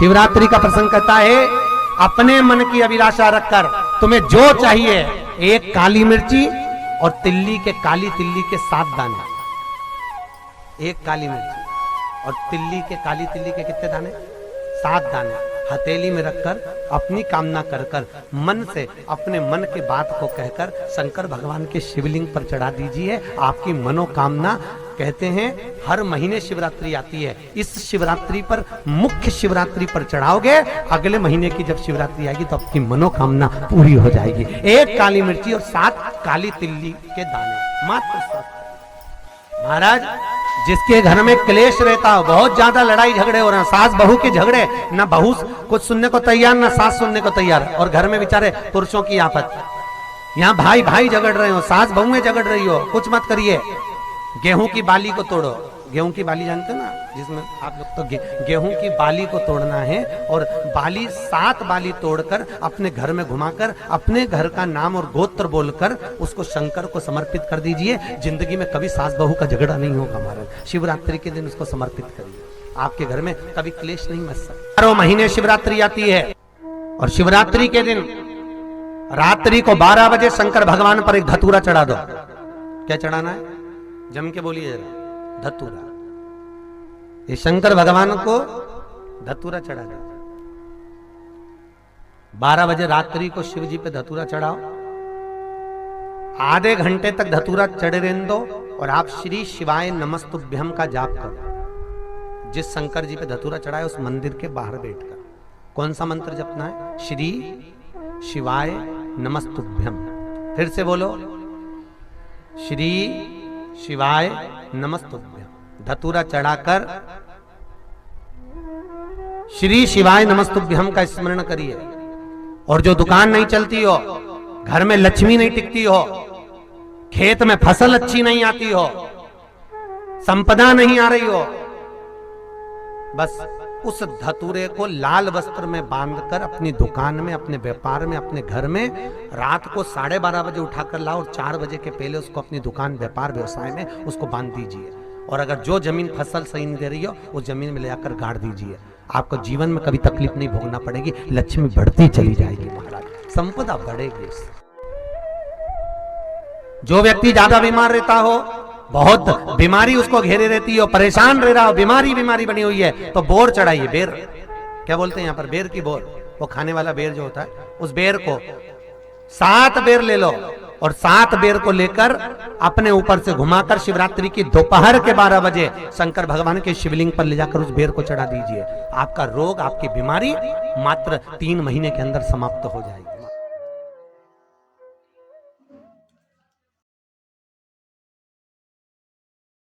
शिवरात्रि का प्रसंग कहता है, अपने मन की अभिलाषा रखकर तुम्हें जो चाहिए, एक काली मिर्ची और काली तिल्ली के 7 दाने। एक काली मिर्ची और काली तिल्ली के कितने दाने? 7 दाने हथेली में रखकर अपनी कामना कर कर मन से अपने मन के बात को कहकर शंकर भगवान के शिवलिंग पर चढ़ा दीजिए। आपकी मनोकामना, कहते हैं हर महीने शिवरात्रि आती है, इस शिवरात्रि पर, मुख्य शिवरात्रि पर चढ़ाओगे, अगले महीने की जब शिवरात्रि आएगी तो आपकी मनोकामना पूरी हो जाएगी। एक काली मिर्ची और 7 काली तिल्ली के दाने, मात्र 7। महाराज, जिसके घर में क्लेश रहता हो, बहुत ज्यादा लड़ाई झगड़े हो रहे हैं, सास बहू के झगड़े, ना बहू कुछ सुनने को तैयार ना सास सुनने को तैयार, और घर में बेचारे पुरुषों की आफत, यहाँ भाई भाई झगड़ रहे हो, सास बहू में झगड़ रही हो, कुछ मत करिए। गेहूं की बाली को तोड़ो। गेहूं की बाली जानते हो ना, जिसमें आप लोग तो गेहूं की बाली को तोड़ना है, और बाली 7 बाली तोड़कर अपने घर में घुमाकर अपने घर का नाम और गोत्र बोलकर उसको शंकर को समर्पित कर दीजिए। जिंदगी में कभी सास बहू का झगड़ा नहीं होगा महाराज। शिवरात्रि के दिन उसको समर्पित करिए, आपके घर में कभी क्लेश नहीं मच सकता। 12 महीने शिवरात्रि आती है, और शिवरात्रि के दिन रात्रि को 12 बजे शंकर भगवान पर एक धतूरा चढ़ा दो। क्या चढ़ाना है? जम के बोलिए जरा, धतूरा। ये शंकर भगवान को धतूरा चढ़ा दो। 12 बजे रात्रि को शिव जी पे धतूरा चढ़ाओ, आधे घंटे तक धतूरा चढ़े रहने दो, और आप श्री शिवाय नमस्तुभ्यम का जाप करो। जिस शंकर जी पे धतूरा चढ़ाए उस मंदिर के बाहर बैठकर कौन सा मंत्र जपना है? श्री शिवाय नमस्तुभ्यम। फिर से बोलो, श्री शिवाय नमस्तुभ्यम। धतूरा चढ़ाकर श्री शिवाय नमस्तुभ्यम का स्मरण करिए। और जो दुकान नहीं चलती हो, घर में लक्ष्मी नहीं टिकती हो, खेत में फसल अच्छी नहीं आती हो, संपदा नहीं आ रही हो, बस उस धतूरे को लाल वस्त्र में बांधकर अपनी दुकान में, अपने व्यापार में, अपने घर में रात को 12:30 बजे उठाकर लाओ, और 4 बजे के पहले उसको अपनी दुकान, व्यापार, व्यवसाय में उसको बांध दीजिए। और अगर जो जमीन फसल सही नहीं दे रही हो, उस जमीन में ले जाकर गाड़ दीजिए। आपको जीवन में कभी तकलीफ नहीं भोगना पड़ेगी, लक्ष्मी बढ़ती चली जाएगी महाराज, संपदा बढ़ेगी। जो व्यक्ति ज्यादा बीमार रहता हो, बहुत बीमारी उसको घेरे रहती हो, परेशान रह रहा हो, बीमारी बनी हुई है, तो बोर चढ़ाइए। बेर, क्या बोलते हैं यहाँ पर? बेर की बोर, वो खाने वाला बेर जो होता है, उस बेर को 7 बेर ले लो, और 7 बेर को लेकर अपने ऊपर से घुमाकर शिवरात्रि की दोपहर के 12 बजे शंकर भगवान के शिवलिंग पर ले जाकर उस बेर को चढ़ा दीजिए। आपका रोग, आपकी बीमारी मात्र 3 महीने के अंदर समाप्त हो जाएगी।